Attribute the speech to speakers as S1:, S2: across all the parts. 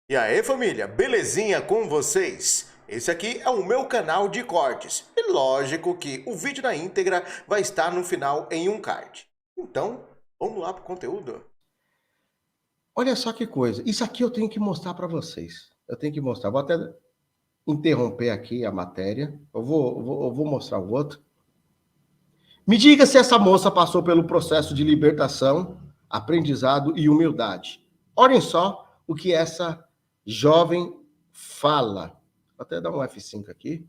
S1: E aí, família, belezinha com vocês? Esse aqui é o meu canal de cortes. E lógico que o vídeo na íntegra vai estar no final em um card. Então, vamos lá pro conteúdo.
S2: Olha só que coisa. Isso aqui eu tenho que mostrar para vocês. Eu tenho que mostrar. Vou até interromper aqui a matéria. Eu vou mostrar o outro. Me diga se essa moça passou pelo processo de libertação, aprendizado e humildade. Olhem só o que essa jovem fala. Vou até dar um F5 aqui.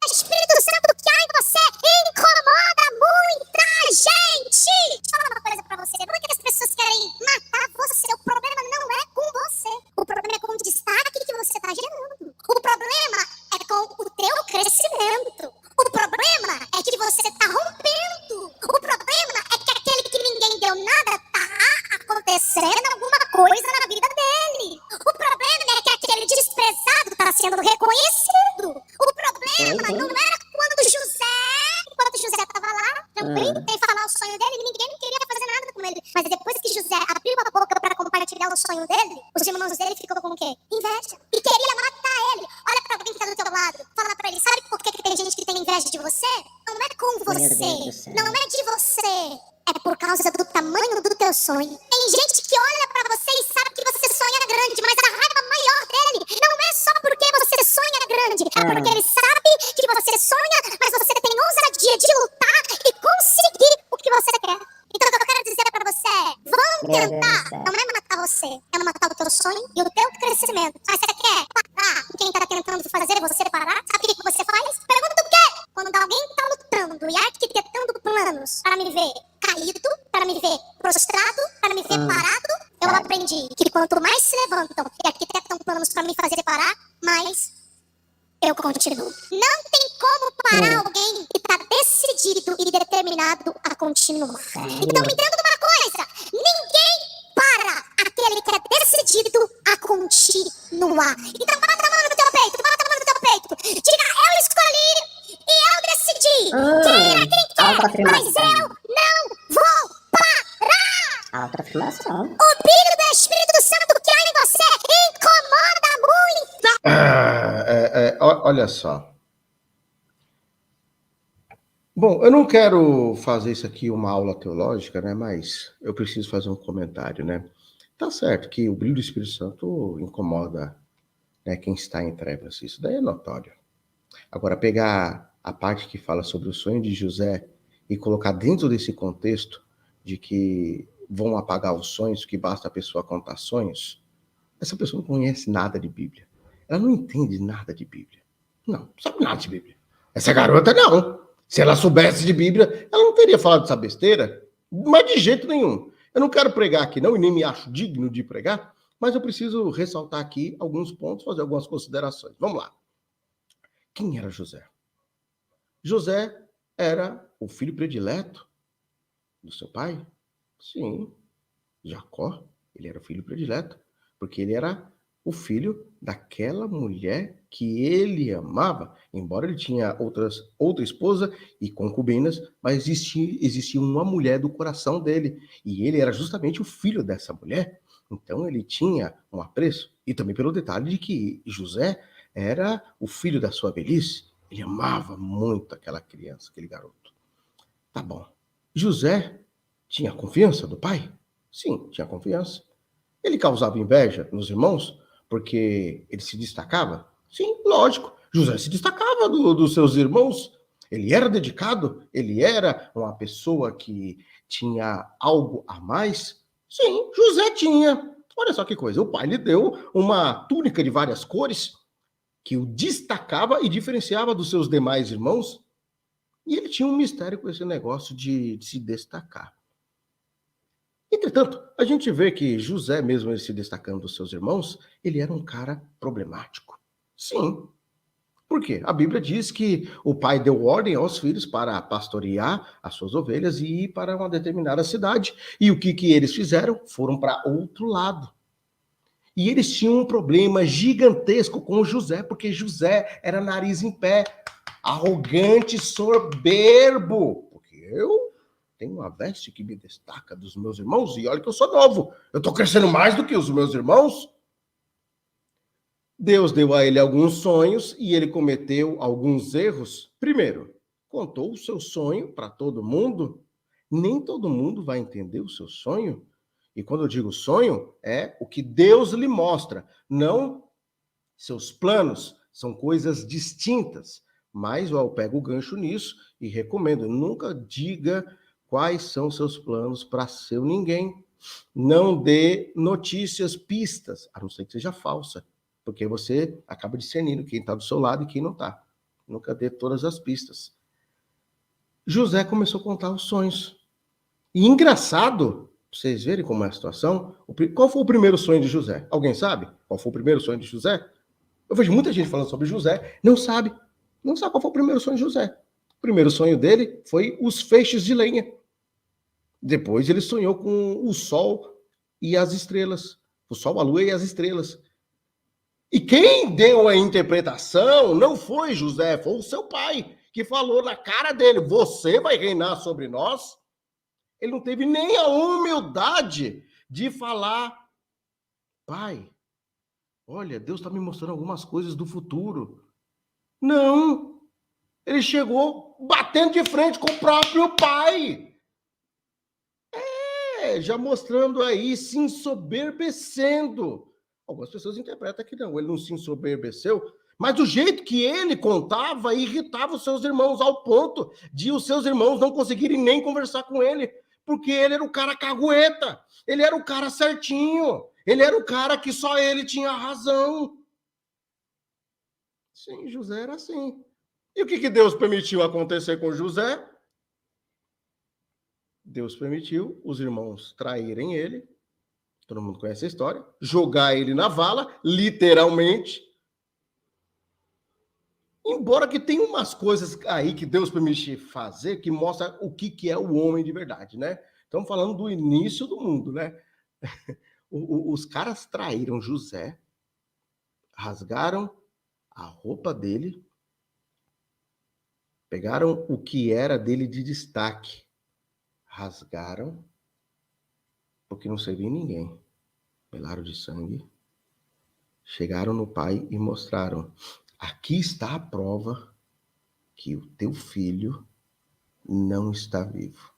S3: Espírito Santo que há em você incomoda muita gente. Deixa eu falar uma coisa pra você. Não é que as pessoas querem matar você. O problema não é com você. O problema é com o destaque que você tá gerando. O problema é com o teu crescimento. O problema é que você tá rompendo. O problema é que aquele que ninguém deu nada tá acontecendo alguma coisa na vida dele. O problema é que aquele desprezado tá sendo reconhecido. O problema não era quando José tava lá, tranquilo, sem falar o sonho dele, ninguém queria fazer nada com ele. Mas depois que José abriu a boca para compartilhar o sonho dele, os irmãos dele ficam com o quê? Inveja. E queria matar ele. Olha pra alguém que tá do teu lado, fala pra ele, sabe por que tem gente que tem inveja de você? Não é com você, não é de você. É por causa do tamanho do teu sonho. Tem gente que olha pra você e sabe que você sonha grande, mas a raiva maior dele não é só porque você sonha grande, é porque ele sabe que você sonha, mas você tem ousadia de lutar e conseguir o que você quer. Então o que eu quero dizer pra você é, vão tentar, não é matar você, é matar o teu sonho e o teu crescimento. Mas você quer parar com quem tá tentando fazer você parar? Sabe o que você faz? Pergunta do quê? Quando alguém tá lutando e arquitetando planos para me ver caído, para me ver prostrado, para me ver parado, eu aprendi que quanto mais se levantam e arquitetam planos para me fazer parar, mais eu continuo. Não tem como parar alguém que está decidido e determinado a continuar. Então me entenda de uma coisa, ninguém para aquele que é decidido a continuar. Então bata a mão no teu peito, bata a mão no teu peito. Diga, eu escolhi e eu decidi. Quem quer, mas eu não vou parar.
S4: Autoafirmação.
S3: O brilho do Espírito Santo que há em você incomoda muito.
S2: Olha só. Bom, eu não quero fazer isso aqui uma aula teológica, né? Mas eu preciso fazer um comentário, né? Tá certo que o brilho do Espírito Santo incomoda, né, quem está em trevas. Isso daí é notório. Agora, pegar a parte que fala sobre o sonho de José e colocar dentro desse contexto de que vão apagar os sonhos, que basta a pessoa contar sonhos, essa pessoa não conhece nada de Bíblia. Ela não entende nada de Bíblia. Não sabe nada de Bíblia. Essa garota não. Se ela soubesse de Bíblia, ela não teria falado essa besteira. Mas de jeito nenhum. Eu não quero pregar aqui não, e nem me acho digno de pregar, mas eu preciso ressaltar aqui alguns pontos, fazer algumas considerações. Vamos lá. Quem era José? José era o filho predileto do seu pai? Sim. Jacó, ele era o filho predileto, porque ele era o filho daquela mulher que ele amava. Embora ele tinha outra esposa e concubinas, mas existia uma mulher do coração dele, e ele era justamente o filho dessa mulher. Então ele tinha um apreço, e também pelo detalhe de que José era o filho da sua velhice. Ele amava muito aquela criança, aquele garoto. Tá bom. José tinha confiança do pai? Sim, tinha confiança. Ele causava inveja nos irmãos porque ele se destacava? Sim, lógico. José se destacava dos seus irmãos. Ele era dedicado? Ele era uma pessoa que tinha algo a mais? Sim, José tinha. Olha só que coisa. O pai lhe deu uma túnica de várias cores que o destacava e diferenciava dos seus demais irmãos. E ele tinha um mistério com esse negócio de se destacar. Entretanto, a gente vê que José, mesmo ele se destacando dos seus irmãos, ele era um cara problemático. Sim. Por quê? A Bíblia diz que o pai deu ordem aos filhos para pastorear as suas ovelhas e ir para uma determinada cidade. E o que eles fizeram? Foram para outro lado. E eles tinham um problema gigantesco com José, porque José era nariz em pé, arrogante, soberbo. Porque eu tenho uma veste que me destaca dos meus irmãos, e olha que eu sou novo, eu estou crescendo mais do que os meus irmãos. Deus deu a ele alguns sonhos e ele cometeu alguns erros. Primeiro, contou o seu sonho para todo mundo. Nem todo mundo vai entender o seu sonho. E quando eu digo sonho, é o que Deus lhe mostra, não seus planos. São coisas distintas. Mas eu pego o gancho nisso e recomendo, nunca diga quais são seus planos para seu ninguém. Não dê notícias, pistas, a não ser que seja falsa. Porque você acaba discernindo quem está do seu lado e quem não está. Nunca dê todas as pistas. José começou a contar os sonhos. E engraçado, pra vocês verem como é a situação, qual foi o primeiro sonho de José? Alguém sabe? Qual foi o primeiro sonho de José? Eu vejo muita gente falando sobre José, não sabe. Não sabe qual foi o primeiro sonho de José. O primeiro sonho dele foi os feixes de lenha. Depois ele sonhou com o sol e as estrelas. O sol, a lua e as estrelas. E quem deu a interpretação não foi José, foi o seu pai, que falou na cara dele, você vai reinar sobre nós. Ele não teve nem a humildade de falar, pai, olha, Deus está me mostrando algumas coisas do futuro. Não, ele chegou batendo de frente com o próprio pai. Já mostrando aí, se ensoberbecendo. Algumas pessoas interpretam que não, ele não se ensoberbeceu, mas do jeito que ele contava, irritava os seus irmãos, ao ponto de os seus irmãos não conseguirem nem conversar com ele, porque ele era o cara cagueta, ele era o cara certinho, ele era o cara que só ele tinha razão. Sim, José era assim. E o que Deus permitiu acontecer com José? Deus permitiu os irmãos traírem ele, todo mundo conhece a história, jogar ele na vala, literalmente. Embora que tem umas coisas aí que Deus permite fazer que mostra o que é o homem de verdade, né? Estamos falando do início do mundo, né? Os caras traíram José, rasgaram a roupa dele, pegaram o que era dele de destaque, rasgaram, porque não servia ninguém, melaram de sangue, chegaram no pai e mostraram, aqui está a prova que o teu filho não está vivo.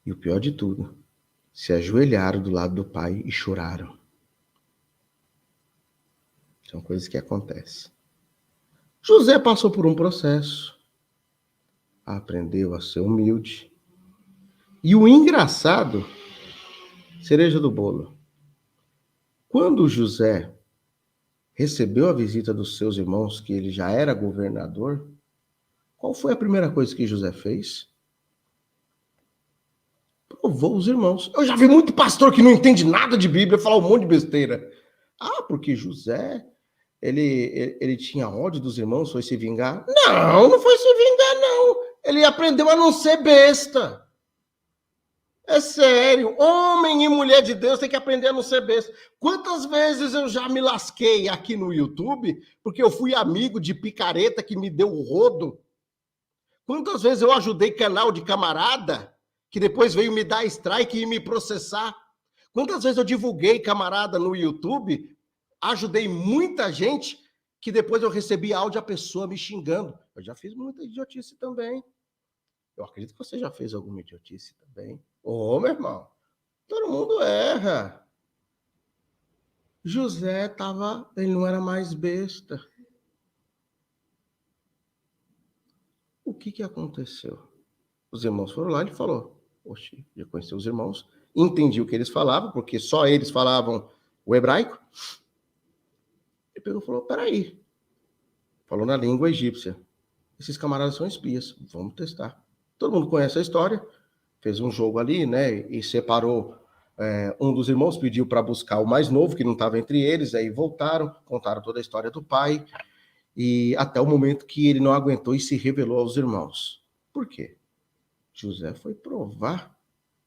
S2: E o pior de tudo, se ajoelharam do lado do pai e choraram. São coisas que acontecem. José passou por um processo, aprendeu a ser humilde. E o engraçado, cereja do bolo, quando José recebeu a visita dos seus irmãos, que ele já era governador, qual foi a primeira coisa que José fez? Provou os irmãos. Eu já vi muito pastor que não entende nada de Bíblia falar um monte de besteira. Ah, porque José, ele tinha ódio dos irmãos, foi se vingar? Não foi se vingar, não. Ele aprendeu a não ser besta. É sério, homem e mulher de Deus tem que aprender a não ser besta. Quantas vezes eu já me lasquei aqui no YouTube porque eu fui amigo de picareta que me deu o rodo? Quantas vezes eu ajudei canal de camarada que depois veio me dar strike e me processar? Quantas vezes eu divulguei camarada no YouTube, ajudei muita gente que depois eu recebi áudio a pessoa me xingando? Eu já fiz muita idiotice também. Eu acredito que você já fez alguma idiotice também. Ô, meu irmão, todo mundo erra. José ele não era mais besta. O que aconteceu? Os irmãos foram lá e ele falou, oxe, já conheci os irmãos, entendi o que eles falavam, porque só eles falavam o hebraico. Ele pegou e falou, peraí. Falou na língua egípcia. Esses camaradas são espias, vamos testar. Todo mundo conhece a história. Fez um jogo ali, né, e separou, um dos irmãos pediu para buscar o mais novo, que não estava entre eles, aí voltaram, contaram toda a história do pai, e até o momento que ele não aguentou e se revelou aos irmãos. Por quê? José foi provar,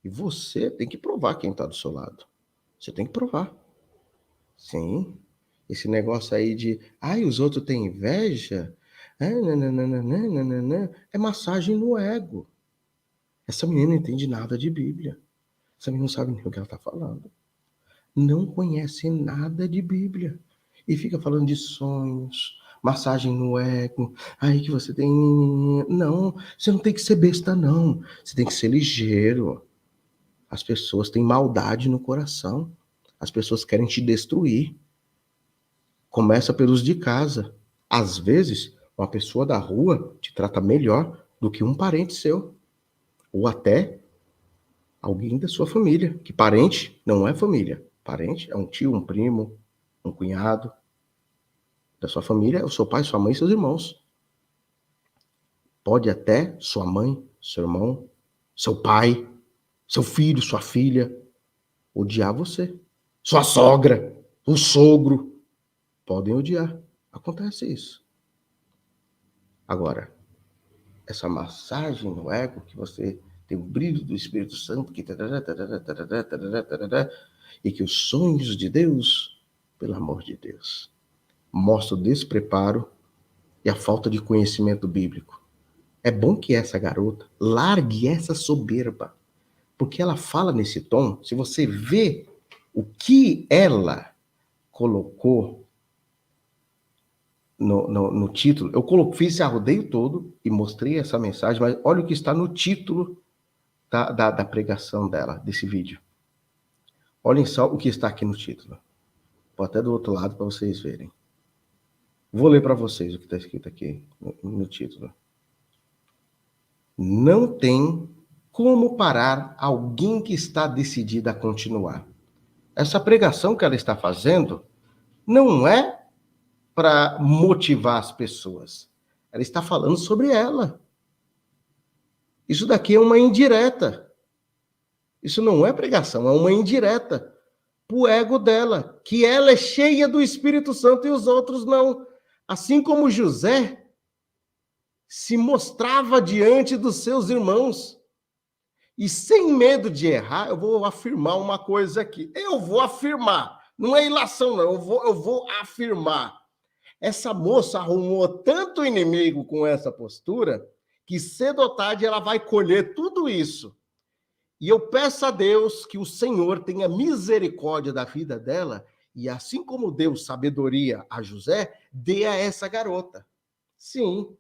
S2: e você tem que provar quem está do seu lado. Você tem que provar. Sim, esse negócio aí de, os outros têm inveja, é massagem no ego. Essa menina não entende nada de Bíblia. Essa menina não sabe nem o que ela está falando. Não conhece nada de Bíblia. E fica falando de sonhos, massagem no ego, aí que você tem... Não, você não tem que ser besta, não. Você tem que ser ligeiro. As pessoas têm maldade no coração. As pessoas querem te destruir. Começa pelos de casa. Às vezes, uma pessoa da rua te trata melhor do que um parente seu. Ou até alguém da sua família. Que parente não é família. Parente é um tio, um primo, um cunhado. Da sua família é o seu pai, sua mãe e seus irmãos. Pode até sua mãe, seu irmão, seu pai, seu filho, sua filha odiar você. Sua sogra, o sogro podem odiar. Acontece isso. Agora, essa massagem no ego, que você tem o brilho do Espírito Santo, que e que os sonhos de Deus, pelo amor de Deus, mostra o despreparo e a falta de conhecimento bíblico. É bom que essa garota largue essa soberba, porque ela fala nesse tom, se você vê o que ela colocou no título, fiz esse arrodeio todo e mostrei essa mensagem, mas olha o que está no título da pregação dela, desse vídeo. Olhem só o que está aqui no título. Vou até do outro lado para vocês verem. Vou ler para vocês o que está escrito aqui no título. Não tem como parar alguém que está decidido a continuar. Essa pregação que ela está fazendo não é para motivar as pessoas. Ela está falando sobre ela. Isso daqui é uma indireta. Isso não é pregação, é uma indireta para o ego dela, que ela é cheia do Espírito Santo e os outros não. Assim como José se mostrava diante dos seus irmãos. E sem medo de errar, eu vou afirmar uma coisa aqui. Eu vou afirmar. Não é ilação, não. Eu vou afirmar. Essa moça arrumou tanto inimigo com essa postura que cedo ou tarde ela vai colher tudo isso. E eu peço a Deus que o Senhor tenha misericórdia da vida dela e assim como deu sabedoria a José, dê a essa garota. Sim.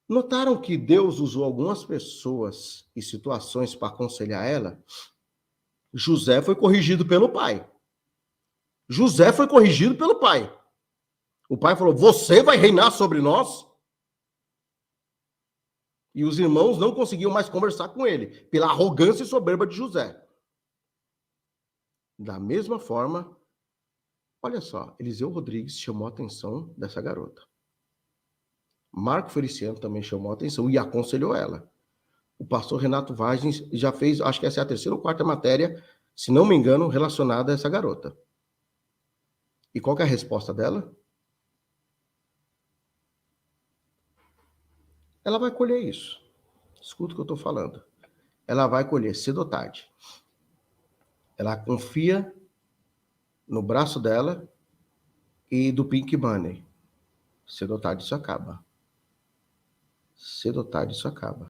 S2: Notaram que Deus usou algumas pessoas e situações para aconselhar ela? José foi corrigido pelo pai. José foi corrigido pelo pai. O pai falou, você vai reinar sobre nós? E os irmãos não conseguiam mais conversar com ele, pela arrogância e soberba de José. Da mesma forma, olha só, Eliseu Rodrigues chamou a atenção dessa garota. Marco Feliciano também chamou a atenção e aconselhou ela. O pastor Renato Vargens já fez, acho que essa é a terceira ou quarta matéria, se não me engano, relacionada a essa garota. E qual que é a resposta dela? Ela vai colher isso. Escuta o que eu estou falando. Ela vai colher cedo ou tarde. Ela confia no braço dela e do Pink Money. Cedo ou tarde isso acaba. Cedo ou tarde isso acaba.